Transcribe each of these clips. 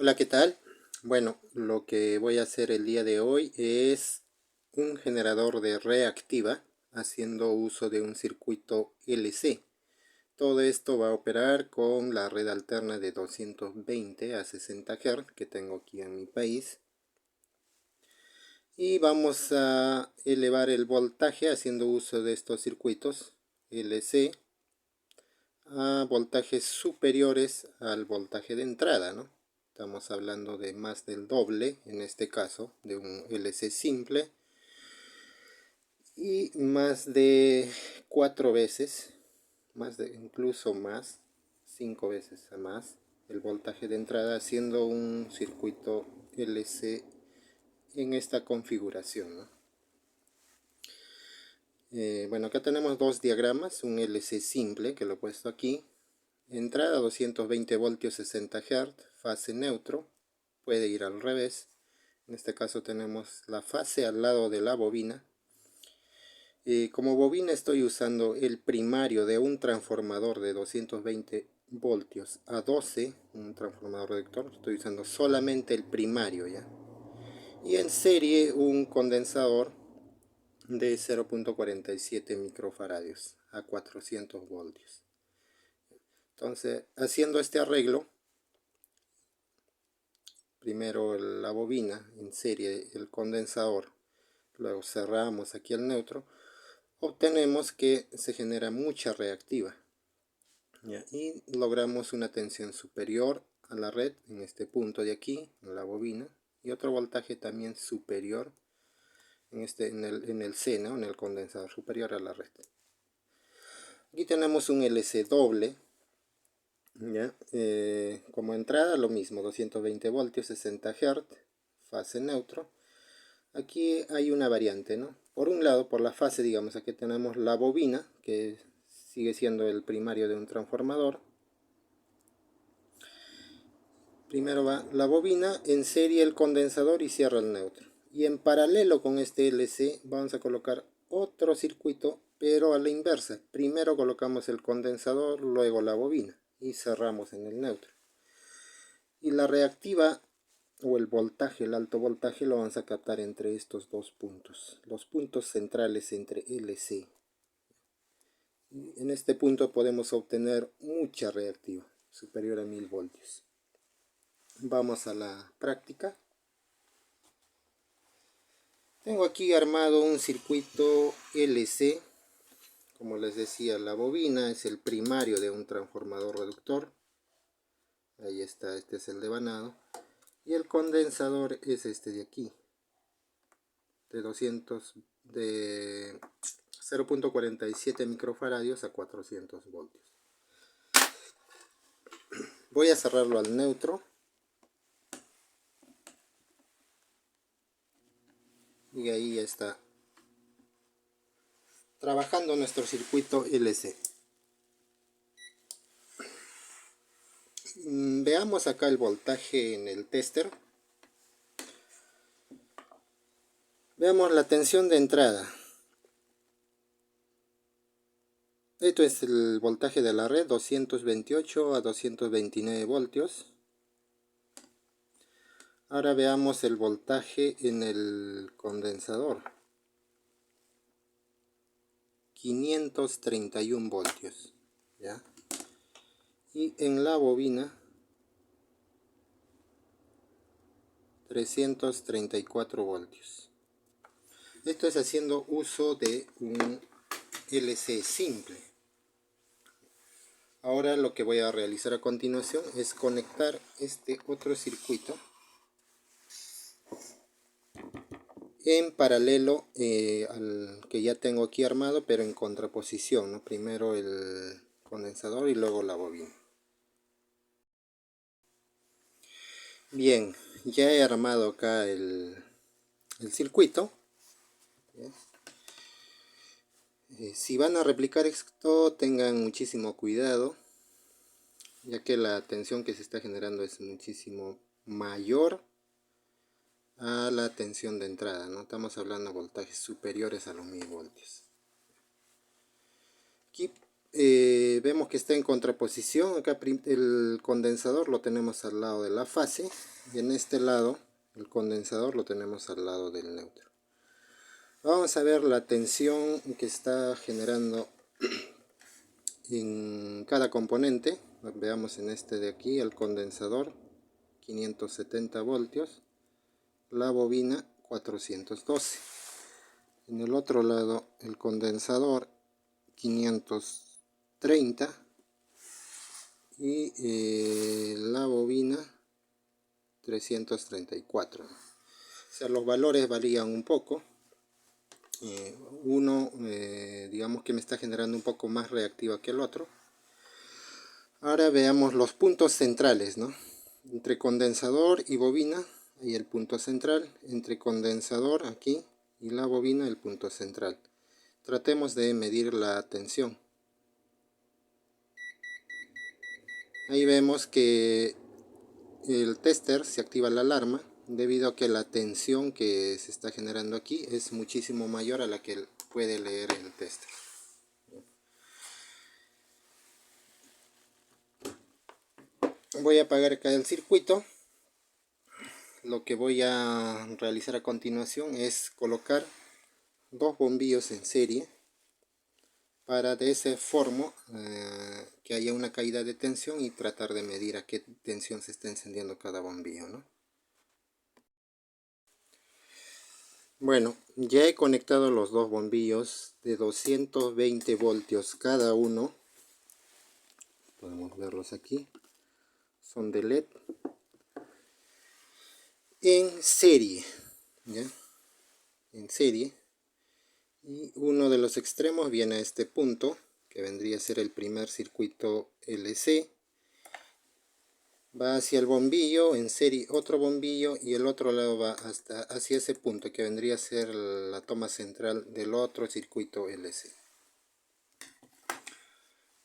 Hola, ¿qué tal? Bueno, lo que voy a hacer el día de hoy es un generador de reactiva haciendo uso de un circuito LC. Todo esto va a operar con la red alterna de 220 a 60 Hz que tengo aquí en mi país. Y vamos a elevar el voltaje haciendo uso de estos circuitos LC a voltajes superiores al voltaje de entrada, ¿no? Estamos hablando de más del doble, en este caso, de un LC simple, y más de 4 veces, incluso más, 5 veces a más, el voltaje de entrada haciendo un circuito LC en esta configuración, ¿no? Bueno, acá tenemos dos diagramas, un LC simple que lo he puesto aquí. Entrada 220 voltios 60 Hz, fase neutro, puede ir al revés. En este caso tenemos la fase al lado de la bobina. Como bobina estoy usando el primario de un transformador de 220 voltios a 12, un transformador reductor, estoy usando solamente el primario ya. Y en serie un condensador de 0.47 microfaradios a 400 voltios. Entonces, haciendo este arreglo, primero la bobina en serie, el condensador, luego cerramos aquí el neutro, obtenemos que se genera mucha reactiva, ¿ya? Y logramos una tensión superior a la red en este punto de aquí, en la bobina, y otro voltaje también superior en el C, ¿no? En el condensador, superior a la red. Aquí tenemos un LC doble, ¿ya? Como entrada lo mismo, 220 voltios, 60 Hz, fase neutro. Aquí hay una variante, ¿no? Por un lado, por la fase, digamos, aquí tenemos la bobina, que sigue siendo el primario de un transformador. Primero va la bobina, en serie el condensador y cierra el neutro. Y en paralelo con este LC vamos a colocar otro circuito, pero a la inversa. Primero colocamos el condensador, luego la bobina y cerramos en el neutro. Y la reactiva o el voltaje, el alto voltaje, lo vamos a captar entre estos dos puntos, los puntos centrales entre LC. En este punto podemos obtener mucha reactiva, superior a 1000 voltios. Vamos a la práctica. Tengo aquí armado un circuito LC. Como les decía, la bobina es el primario de un transformador reductor. Ahí está, este es el devanado. Y el condensador es este de aquí, de 0.47 microfaradios a 400 voltios. Voy a cerrarlo al neutro. Y ahí ya está trabajando nuestro circuito LC. Veamos acá el voltaje en el tester. Veamos la tensión de entrada. Esto es el voltaje de la red, 228 a 229 voltios. Ahora veamos el voltaje en el condensador. 531 voltios. ¿Ya? Y en la bobina 334 voltios. Esto es haciendo uso de un LC simple. Ahora lo que voy a realizar a continuación es conectar este otro circuito en paralelo al que ya tengo aquí armado, pero en contraposición, ¿no? Primero el condensador y luego la bobina. Bien, ya he armado acá el circuito. Si van a replicar esto, tengan muchísimo cuidado, ya que la tensión que se está generando es muchísimo mayor a la tensión de entrada, ¿no? Estamos hablando de voltajes superiores a los 1000 voltios. Aquí vemos que está en contraposición. Acá el condensador lo tenemos al lado de la fase y en este lado el condensador lo tenemos al lado del neutro. Vamos a ver la tensión que está generando en cada componente. Veamos en este de aquí el condensador 570 voltios, la bobina 412. En el otro lado el condensador 530 y la bobina 334. O sea, los valores varían un poco. Uno digamos que me está generando un poco más reactiva que el otro. Ahora veamos los puntos centrales, ¿no? Entre condensador y bobina hay el punto central, entre condensador aquí y la bobina el punto central. Tratemos de medir la tensión. Ahí vemos que el tester se activa la alarma debido a que la tensión que se está generando aquí es muchísimo mayor a la que puede leer el tester. Voy a apagar acá el circuito. Lo que voy a realizar a continuación es colocar dos bombillos en serie para de esa forma que haya una caída de tensión y tratar de medir a qué tensión se está encendiendo cada bombillo, ¿no? Bueno, ya he conectado los dos bombillos de 220 voltios cada uno. Podemos verlos aquí. Son de LED. En serie. ¿Ya? En serie. Y uno de los extremos viene a este punto, que vendría a ser el primer circuito LC. Va hacia el bombillo, en serie otro bombillo, y el otro lado va hacia ese punto que vendría a ser la toma central del otro circuito LC.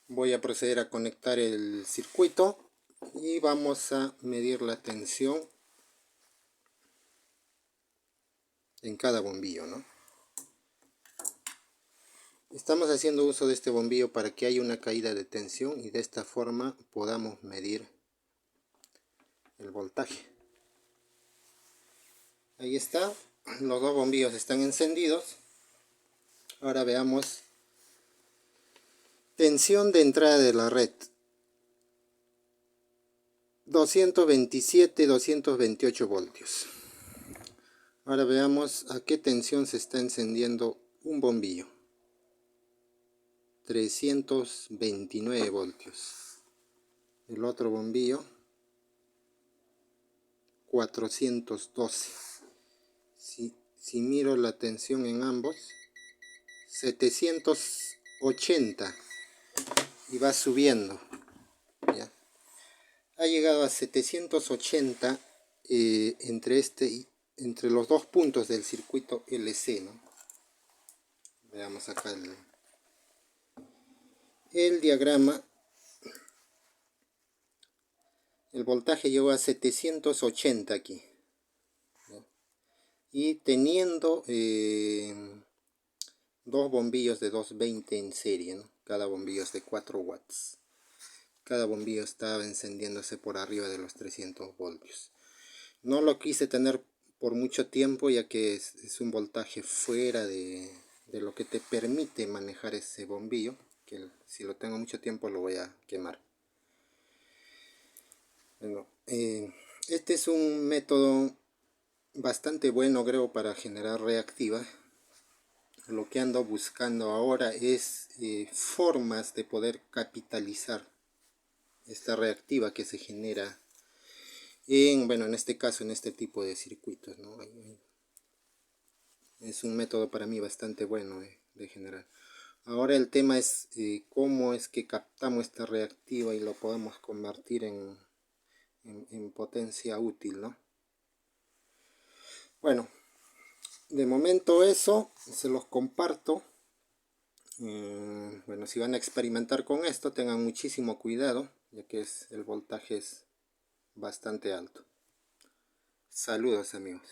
Voy a proceder a conectar el circuito y vamos a medir la tensión en cada bombillo, ¿no? Estamos haciendo uso de este bombillo para que haya una caída de tensión y de esta forma podamos medir el voltaje. Ahí está, los dos bombillos están encendidos. Ahora veamos tensión de entrada de la red: 227-228 voltios. Ahora veamos a qué tensión se está encendiendo un bombillo: 329 voltios. El otro bombillo 412. Si miro la tensión en ambos, 780, y va subiendo. ¿Ya? Ha llegado a 780 entre los dos puntos del circuito LC, ¿no? Veamos acá el diagrama. El voltaje llegó a 780 aquí, ¿no? Y teniendo dos bombillos de 220 en serie, ¿no? Cada bombillo es de 4 watts. Cada bombillo estaba encendiéndose por arriba de los 300 voltios. No lo quise tener por mucho tiempo, ya que es un voltaje fuera de lo que te permite manejar ese bombillo, que si lo tengo mucho tiempo lo voy a quemar. Bueno, este es un método bastante bueno, creo, para generar reactiva. Lo que ando buscando ahora es formas de poder capitalizar esta reactiva que se genera en este caso, en este tipo de circuitos, ¿no? Es un método para mí bastante bueno de generar. Ahora el tema es cómo es que captamos esta reactiva y lo podemos convertir en potencia útil, ¿no? Bueno, de momento eso se los comparto. Bueno, si van a experimentar con esto, tengan muchísimo cuidado, ya que el voltaje es bastante alto. Saludos, amigos.